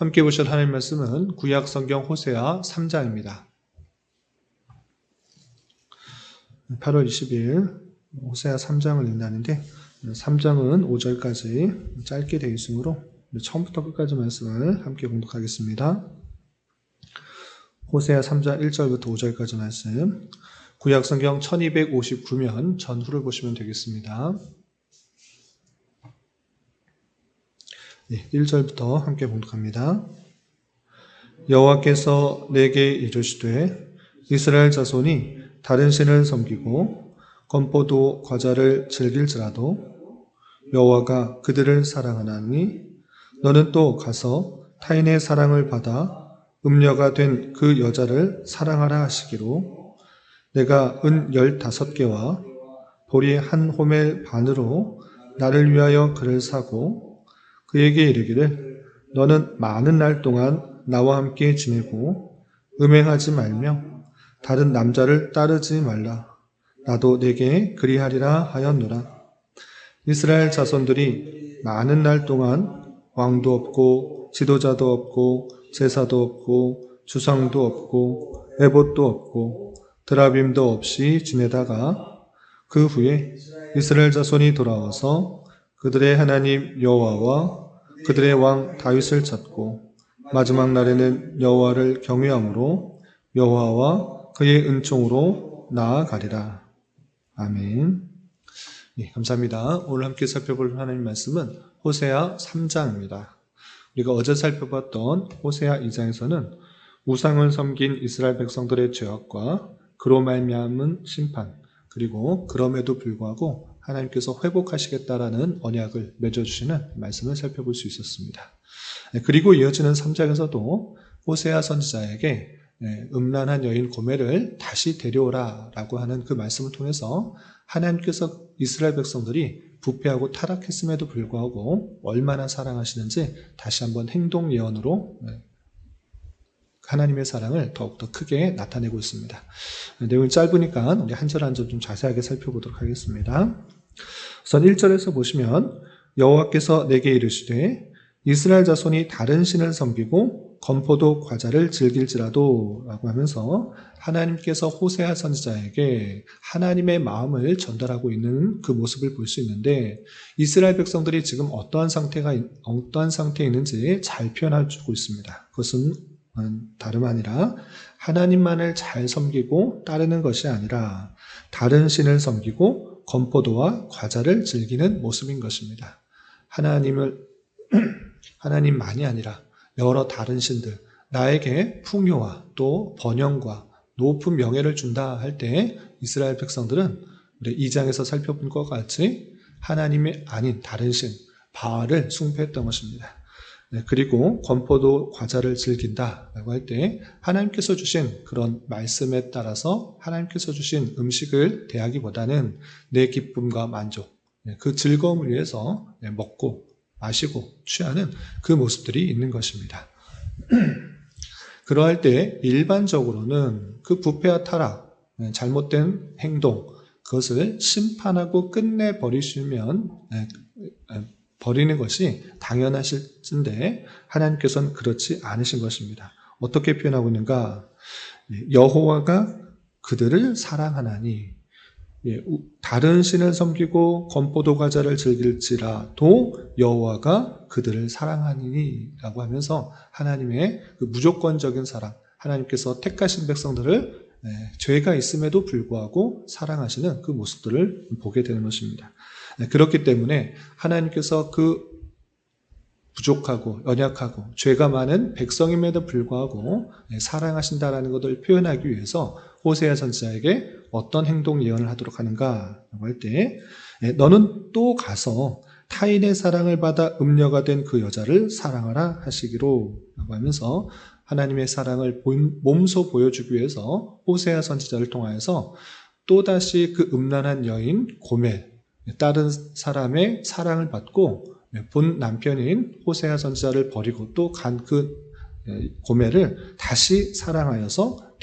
함께 보실 하나님 말씀은 구약 성경 호세아 3장입니다. 8월 20일 호세아 3장을 읽는다는데 3장은 5절까지 짧게 되어 있으므로 처음부터 끝까지 말씀을 함께 공독하겠습니다. 호세아 3장 1절부터 5절까지 말씀, 구약 성경 1259면 전후를 보시면 되겠습니다. 1절부터 함께 공독합니다. 여호와께서 내게 이르시되 이스라엘 자손이 다른 신을 섬기고 건포도 과자를 즐길지라도 여호와가 그들을 사랑하나니 너는 또 가서 타인의 사랑을 받아 음녀가 된 그 여자를 사랑하라 하시기로 내가 은 15개와 보리 1호멜 반으로 나를 위하여 그를 사고 그에게 이르기를 너는 많은 날 동안 나와 함께 지내고 음행하지 말며 다른 남자를 따르지 말라. 나도 내게 그리하리라 하였노라. 이스라엘 자손들이 많은 날 동안 왕도 없고 지도자도 없고 제사도 없고 주상도 없고 에봇도 없고 드라빔도 없이 지내다가 그 후에 이스라엘 자손이 돌아와서 그들의 하나님 여호와와 그들의 왕 다윗을 찾고 마지막 날에는 여호와를 경외함으로 여호와와 그의 은총으로 나아가리라. 아멘. 감사합니다. 오늘 함께 살펴볼 하나님 말씀은 호세아 3장입니다. 우리가 어제 살펴봤던 호세아 2장에서는 우상을 섬긴 이스라엘 백성들의 죄악과 그로 말미암은 심판, 그리고 그럼에도 불구하고 하나님께서 회복하시겠다라는 언약을 맺어주시는 말씀을 살펴볼 수 있었습니다. 그리고 이어지는 3장에서도 호세아 선지자에게 음란한 여인 고멜을 다시 데려오라 라고 하는 그 말씀을 통해서 하나님께서 이스라엘 백성들이 부패하고 타락했음에도 불구하고 얼마나 사랑하시는지 다시 한번 행동 예언으로 하나님의 사랑을 더욱더 크게 나타내고 있습니다. 내용이 짧으니까 우리 한 절 한 절 좀 자세하게 살펴보도록 하겠습니다. 우선 1절에서 보시면 여호와께서 내게 이르시되 이스라엘 자손이 다른 신을 섬기고 건포도 과자를 즐길지라도 라고 하면서 하나님께서 호세아 선지자에게 하나님의 마음을 전달하고 있는 그 모습을 볼 수 있는데 이스라엘 백성들이 지금 어떠한 상태에 있는지 잘 표현해주고 있습니다. 그것은 다름 아니라 하나님만을 잘 섬기고 따르는 것이 아니라 다른 신을 섬기고 건포도와 과자를 즐기는 모습인 것입니다. 하나님만이 아니라 여러 다른 신들, 나에게 풍요와 또 번영과 높은 명예를 준다 할 때 이스라엘 백성들은 우리 2장에서 살펴본 것 같이 하나님이 아닌 다른 신, 바알을 숭배했던 것입니다. 그리고 건포도 과자를 즐긴다라고 할 때 하나님께서 주신 그런 말씀에 따라서 하나님께서 주신 음식을 대하기보다는 내 기쁨과 만족, 그 즐거움을 위해서 먹고 마시고 취하는 그 모습들이 있는 것입니다. 그러할 때 일반적으로는 그 부패와 타락, 잘못된 행동, 그것을 심판하고 끝내버리시면 버리는 것이 당연하실진데 하나님께서는 그렇지 않으신 것입니다. 어떻게 표현하고 있는가? 여호와가 그들을 사랑하나니 다른 신을 섬기고 건포도 과자를 즐길지라도 여호와가 그들을 사랑하니 라고 하면서 하나님의 그 무조건적인 사랑, 하나님께서 택하신 백성들을 죄가 있음에도 불구하고 사랑하시는 그 모습들을 보게 되는 것입니다. 그렇기 때문에 하나님께서 그 부족하고 연약하고 죄가 많은 백성임에도 불구하고 사랑하신다라는 것을 표현하기 위해서 호세아 선지자에게 어떤 행동 예언을 하도록 하는가라고 할 때 너는 또 가서 타인의 사랑을 받아 음녀가 된 그 여자를 사랑하라 하시기로 라고 하면서 하나님의 사랑을 몸소 보여주기 위해서 호세아 선지자를 통하여서 또다시 그 음란한 여인 고멜, 다른 사람의 사랑을 받고 본 남편인 호세아 선지자를 버리고 또 간 그 고멜을 다시 사랑하여서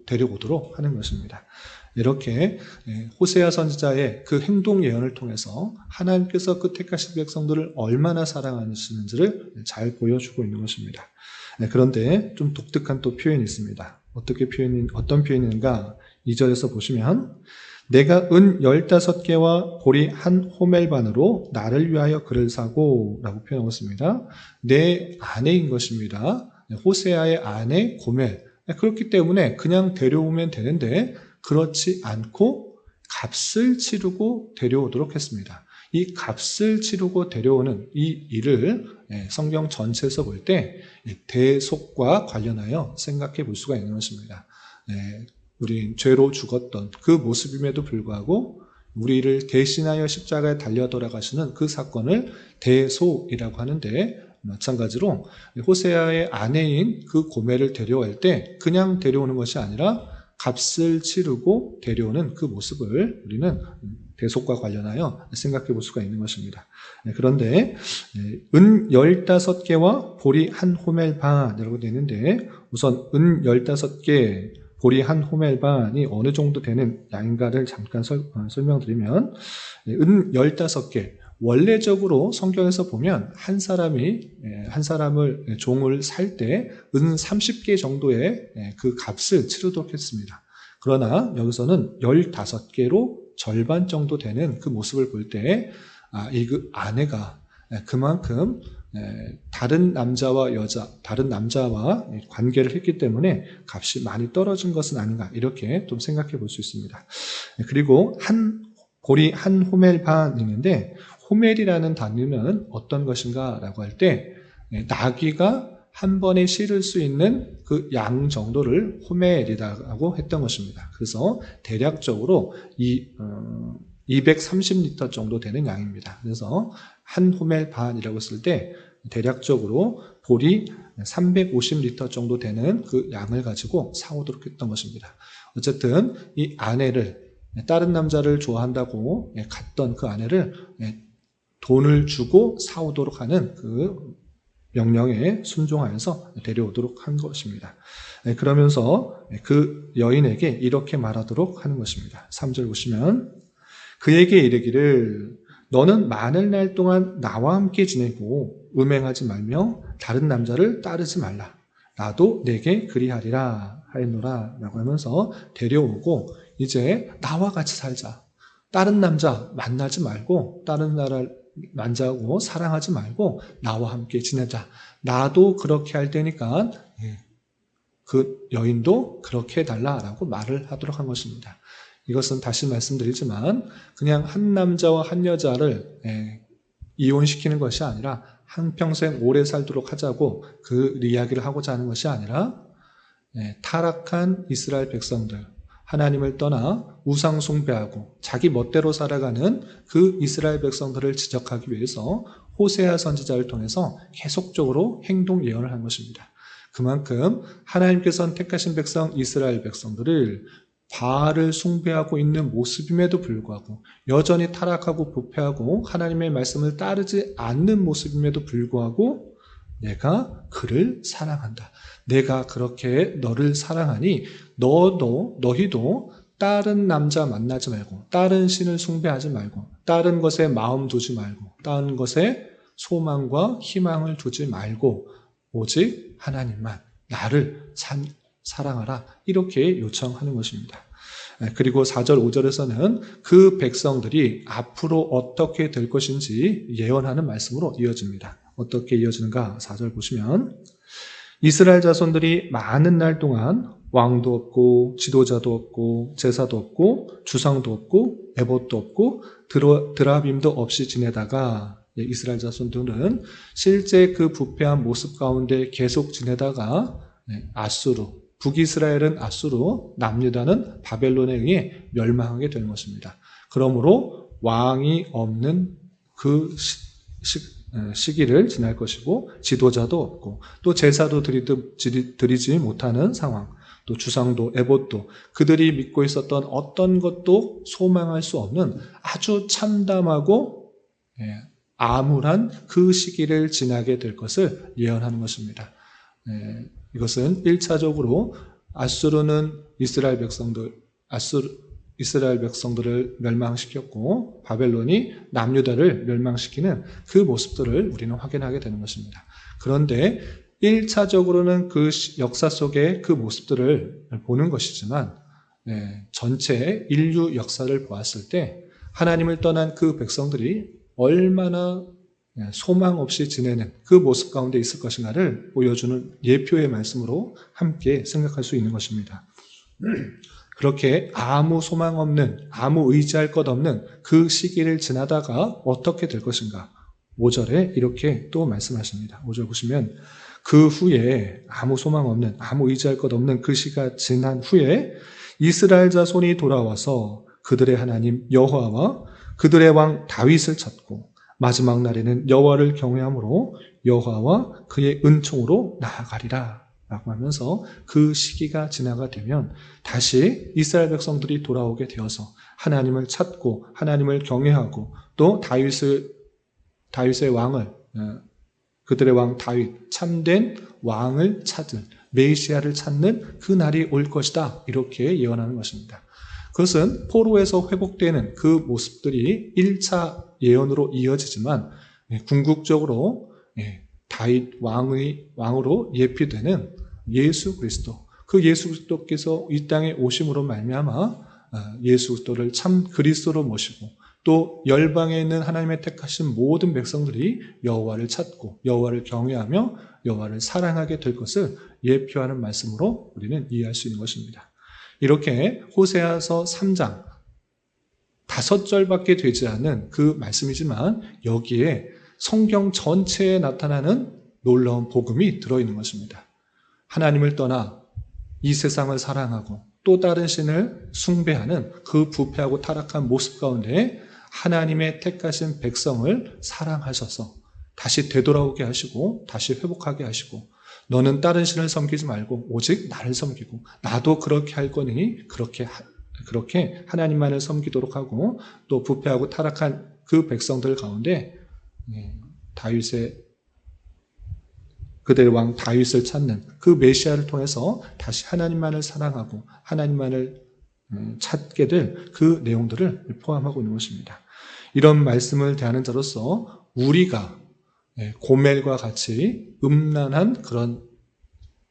데려오도록 하는 것입니다. 이렇게 호세아 선지자의 그 행동 예언을 통해서 하나님께서 그 택하신 백성들을 얼마나 사랑하시는지를 잘 보여주고 있는 것입니다. 그런데 좀 독특한 또 표현이 있습니다. 어떤 표현인가? 2절에서 보시면 내가 은 15개와 보리 한 호멜반으로 나를 위하여 그를 사고 라고 표현하고 있습니다. 내 아내인 것입니다. 호세아의 아내 고멜. 그렇기 때문에 그냥 데려오면 되는데 그렇지 않고 값을 치르고 데려오도록 했습니다. 이 값을 치르고 데려오는 이 일을 성경 전체에서 볼 때 대속과 관련하여 생각해 볼 수가 있는 것입니다. 우리 죄로 죽었던 그 모습임에도 불구하고 우리를 대신하여 십자가에 달려 돌아가시는 그 사건을 대속이라고 하는데, 마찬가지로 호세아의 아내인 그 고멜을 데려올 때 그냥 데려오는 것이 아니라 값을 치르고 데려오는 그 모습을 우리는 대속과 관련하여 생각해 볼 수가 있는 것입니다. 그런데 은 15개와 보리 한 호멜 반이라고 되어 있는데, 우선 은 15개 보리 한 호멜 반이 어느 정도 되는 양인가를 잠깐 설명드리면, 은 15개, 원래적으로 성경에서 보면 한 사람을 종을 살 때 은 30개 정도의 그 값을 치르도록 했습니다. 그러나 여기서는 15개로 절반 정도 되는 그 모습을 볼 때 이 그 아내가 그만큼 다른 남자와 관계를 했기 때문에 값이 많이 떨어진 것은 아닌가, 이렇게 좀 생각해 볼 수 있습니다. 그리고 보리 한 호멜 반이 있는데, 호멜이라는 단위는 어떤 것인가 라고 할 때 나귀가 한 번에 실을 수 있는 그 양 정도를 호멜이라고 했던 것입니다. 그래서 대략적으로 230리터 정도 되는 양입니다. 그래서 한 호멜 반이라고 했을 때 대략적으로 보리 350리터 정도 되는 그 양을 가지고 사오도록 했던 것입니다. 어쨌든 이 아내를, 다른 남자를 좋아한다고 갔던 그 아내를 돈을 주고 사오도록 하는 그 명령에 순종하여서 데려오도록 한 것입니다. 그러면서 그 여인에게 이렇게 말하도록 하는 것입니다. 3절 보시면 그에게 이르기를 너는 많은 날 동안 나와 함께 지내고 음행하지 말며 다른 남자를 따르지 말라. 나도 내게 그리하리라 하였노라 라고 하면서 데려오고, 이제 나와 같이 살자. 다른 남자 만나지 말고, 다른 남자하고 사랑하지 말고 나와 함께 지내자. 나도 그렇게 할 테니까 그 여인도 그렇게 해달라라고 말을 하도록 한 것입니다. 이것은 다시 말씀드리지만 그냥 한 남자와 한 여자를 이혼시키는 것이 아니라 한평생 오래 살도록 하자고 그 이야기를 하고자 하는 것이 아니라, 타락한 이스라엘 백성들, 하나님을 떠나 우상 숭배하고 자기 멋대로 살아가는 그 이스라엘 백성들을 지적하기 위해서 호세아 선지자를 통해서 계속적으로 행동 예언을 한 것입니다. 그만큼 하나님께서는 택하신 백성 이스라엘 백성들을 바알을 숭배하고 있는 모습임에도 불구하고, 여전히 타락하고 부패하고 하나님의 말씀을 따르지 않는 모습임에도 불구하고 내가 그를 사랑한다. 내가 그렇게 너를 사랑하니 너희도 다른 남자 만나지 말고, 다른 신을 숭배하지 말고, 다른 것에 마음 두지 말고, 다른 것에 소망과 희망을 두지 말고 오직 하나님만, 나를 사랑하라, 이렇게 요청하는 것입니다. 그리고 4절 5절에서는 그 백성들이 앞으로 어떻게 될 것인지 예언하는 말씀으로 이어집니다. 어떻게 이어지는가? 4절 보시면 이스라엘 자손들이 많은 날 동안 왕도 없고 지도자도 없고 제사도 없고 주상도 없고 에봇도 없고 드라빔도 없이 지내다가, 이스라엘 자손들은 실제 그 부패한 모습 가운데 계속 지내다가 북이스라엘은 아수르, 남유다는 바벨론에 의해 멸망하게 되는 것입니다. 그러므로 왕이 없는 그 시기를 지날 것이고, 지도자도 없고 또 제사도 드리지 못하는 상황, 또 주상도 에봇도 그들이 믿고 있었던 어떤 것도 소망할 수 없는 아주 참담하고 암울한 그 시기를 지나게 될 것을 예언하는 것입니다. 이것은 1차적으로 아수르는 이스라엘 백성들, 이스라엘 백성들을 멸망시켰고 바벨론이 남유다를 멸망시키는 그 모습들을 우리는 확인하게 되는 것입니다. 그런데 1차적으로는 그 역사 속의 그 모습들을 보는 것이지만 전체 인류 역사를 보았을 때 하나님을 떠난 그 백성들이 얼마나 소망 없이 지내는 그 모습 가운데 있을 것인가를 보여주는 예표의 말씀으로 함께 생각할 수 있는 것입니다. 그렇게 아무 소망 없는, 아무 의지할 것 없는 그 시기를 지나다가 어떻게 될 것인가? 5절에 이렇게 또 말씀하십니다. 5절 보시면 그 후에 아무 소망 없는, 아무 의지할 것 없는 그 시가 지난 후에 이스라엘 자손이 돌아와서 그들의 하나님 여호와와 그들의 왕 다윗을 찾고 마지막 날에는 여호와를 경외함으로 여호와와 그의 은총으로 나아가리라 라고 하면서 그 시기가 지나가 되면 다시 이스라엘 백성들이 돌아오게 되어서 하나님을 찾고 하나님을 경외하고 또 다윗의 왕을 그들의 왕 다윗 참된 왕을 찾을 메시아를 찾는 그 날이 올 것이다 이렇게 예언하는 것입니다. 그것은 포로에서 회복되는 그 모습들이 1차 예언으로 이어지지만 궁극적으로 다윗 왕으로 예표되는 예수 그리스도, 그 예수 그리스도께서 이 땅에 오심으로 말미암아 예수 그리스도를 참 그리스도로 모시고 또 열방에 있는 하나님의 택하신 모든 백성들이 여호와를 찾고 여호와를 경외하며 여호와를 사랑하게 될 것을 예표하는 말씀으로 우리는 이해할 수 있는 것입니다. 이렇게 호세아서 3장 5절밖에 되지 않은 그 말씀이지만 여기에 성경 전체에 나타나는 놀라운 복음이 들어있는 것입니다. 하나님을 떠나 이 세상을 사랑하고 또 다른 신을 숭배하는 그 부패하고 타락한 모습 가운데 하나님의 택하신 백성을 사랑하셔서 다시 되돌아오게 하시고 다시 회복하게 하시고 너는 다른 신을 섬기지 말고 오직 나를 섬기고 나도 그렇게 할 거니 그렇게 하나님만을 섬기도록 하고 또 부패하고 타락한 그 백성들 가운데 그들의 왕 다윗을 찾는 그 메시아를 통해서 다시 하나님만을 사랑하고 하나님만을 찾게 될 그 내용들을 포함하고 있는 것입니다. 이런 말씀을 대하는 자로서 우리가 고멜과 같이 음란한 그런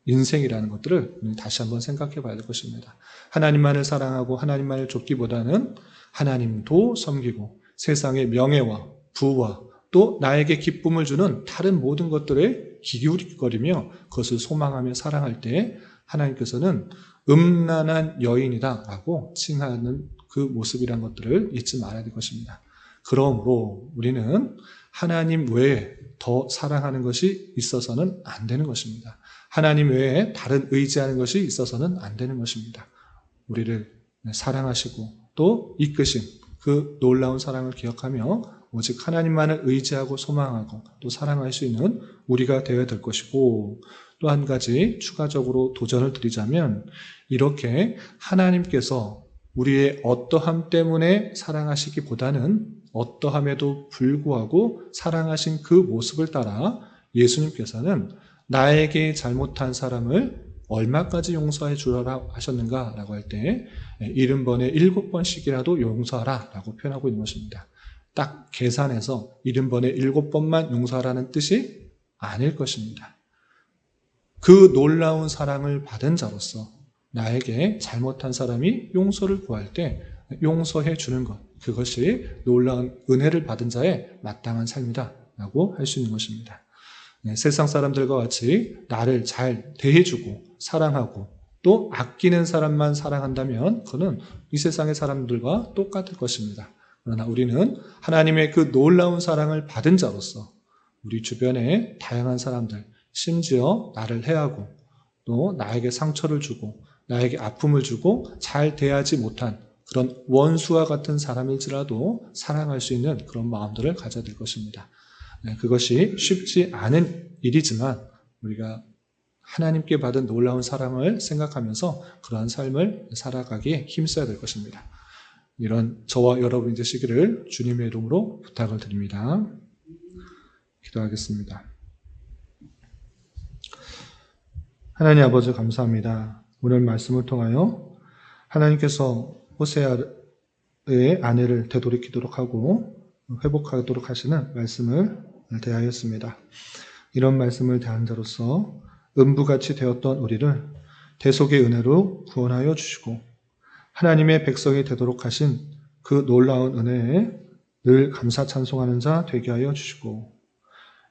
인생이라는 것들을 다시 한번 생각해 봐야 될 것입니다. 하나님만을 사랑하고 하나님만을 좇기보다는 하나님도 섬기고 세상의 명예와 부와 또 나에게 기쁨을 주는 다른 모든 것들에 기울거리며 그것을 소망하며 사랑할 때 하나님께서는 음란한 여인이다라고 칭하는 그 모습이란 것들을 잊지 말아야 될 것입니다. 그러므로 우리는 하나님 외에 더 사랑하는 것이 있어서는 안 되는 것입니다. 하나님 외에 다른 의지하는 것이 있어서는 안 되는 것입니다. 우리를 사랑하시고 또 이끄신 그 놀라운 사랑을 기억하며 오직 하나님만을 의지하고 소망하고 또 사랑할 수 있는 우리가 되어야 될 것이고 또 한 가지 추가적으로 도전을 드리자면 이렇게 하나님께서 우리의 어떠함 때문에 사랑하시기보다는 어떠함에도 불구하고 사랑하신 그 모습을 따라 예수님께서는 나에게 잘못한 사람을 얼마까지 용서해 주라 하셨는가라고 할 때 70번에 7번씩이라도 용서하라 라고 표현하고 있는 것입니다. 딱 계산해서 70번에 7번만 용서하라는 뜻이 아닐 것입니다. 그 놀라운 사랑을 받은 자로서 나에게 잘못한 사람이 용서를 구할 때 용서해 주는 것, 그것이 놀라운 은혜를 받은 자의 마땅한 삶이다 라고 할 수 있는 것입니다. 세상 사람들과 같이 나를 잘 대해주고 사랑하고 또 아끼는 사람만 사랑한다면 그는 이 세상의 사람들과 똑같을 것입니다. 그러나 우리는 하나님의 그 놀라운 사랑을 받은 자로서 우리 주변에 다양한 사람들, 심지어 나를 해하고 또 나에게 상처를 주고 나에게 아픔을 주고 잘 대하지 못한 그런 원수와 같은 사람일지라도 사랑할 수 있는 그런 마음들을 가져야 될 것입니다. 그것이 쉽지 않은 일이지만 우리가 하나님께 받은 놀라운 사랑을 생각하면서 그러한 삶을 살아가기에 힘써야 될 것입니다. 이런 저와 여러분이 되시기를 주님의 이름으로 부탁을 드립니다. 기도하겠습니다. 하나님 아버지 감사합니다. 오늘 말씀을 통하여 하나님께서 호세아 아내를 되돌이키도록 하고 회복하도록 하시는 말씀을 대하였습니다. 이런 말씀을 대한 자로서 음부같이 되었던 우리를 대속의 은혜로 구원하여 주시고 하나님의 백성이 되도록 하신 그 놀라운 은혜에 늘 감사 찬송하는 자 되게 하여 주시고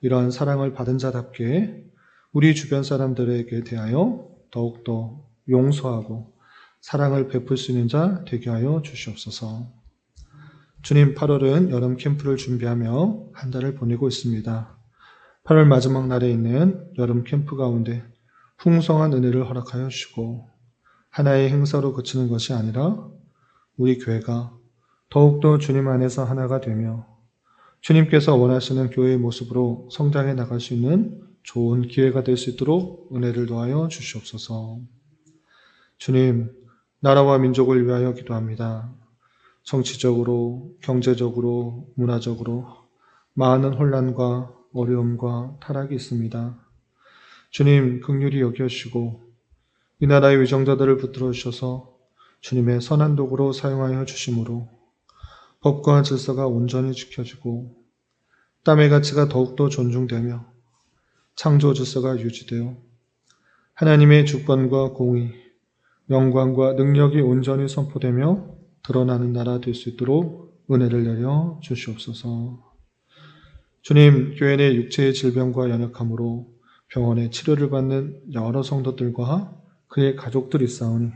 이러한 사랑을 받은 자답게 우리 주변 사람들에게 대하여 더욱더 용서하고 사랑을 베풀 수 있는 자 되게 하여 주시옵소서. 주님, 8월은 여름 캠프를 준비하며 한 달을 보내고 있습니다. 8월 마지막 날에 있는 여름 캠프 가운데 풍성한 은혜를 허락하여 주시고 하나의 행사로 그치는 것이 아니라 우리 교회가 더욱더 주님 안에서 하나가 되며 주님께서 원하시는 교회의 모습으로 성장해 나갈 수 있는 좋은 기회가 될 수 있도록 은혜를 더하여 주시옵소서. 주님, 나라와 민족을 위하여 기도합니다. 정치적으로, 경제적으로, 문화적으로 많은 혼란과 어려움과 타락이 있습니다. 주님, 긍휼히 여겨주시고 이 나라의 위정자들을 붙들어 주셔서 주님의 선한 도구로 사용하여 주심으로 법과 질서가 온전히 지켜지고 땀의 가치가 더욱더 존중되며 창조 질서가 유지되어 하나님의 주권과 공의, 영광과 능력이 온전히 선포되며 드러나는 나라 될 수 있도록 은혜를 내려 주시옵소서. 주님, 교회 내 육체의 질병과 연약함으로 병원에 치료를 받는 여러 성도들과 그의 가족들이 있사오니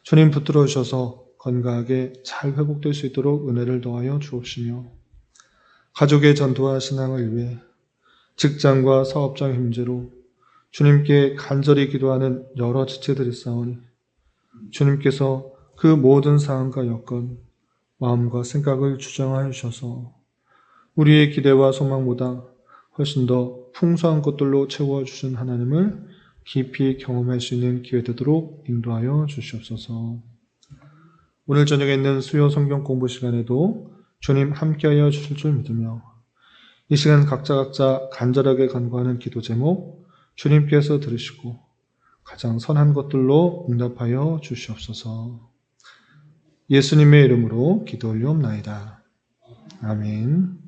주님 붙들어 주셔서 건강하게 잘 회복될 수 있도록 은혜를 더하여 주옵시며 가족의 전도와 신앙을 위해 직장과 사업장 힘제로 주님께 간절히 기도하는 여러 지체들이 있사오니 주님께서 그 모든 사항과 여건, 마음과 생각을 주장하여 주셔서 우리의 기대와 소망보다 훨씬 더 풍성한 것들로 채워주신 하나님을 깊이 경험할 수 있는 기회 되도록 인도하여 주시옵소서. 오늘 저녁에 있는 수요 성경 공부 시간에도 주님 함께하여 주실 줄 믿으며 이 시간 각자 간절하게 간구하는 기도 제목 주님께서 들으시고 가장 선한 것들로 응답하여 주시옵소서. 예수님의 이름으로 기도 올리옵나이다. 아멘.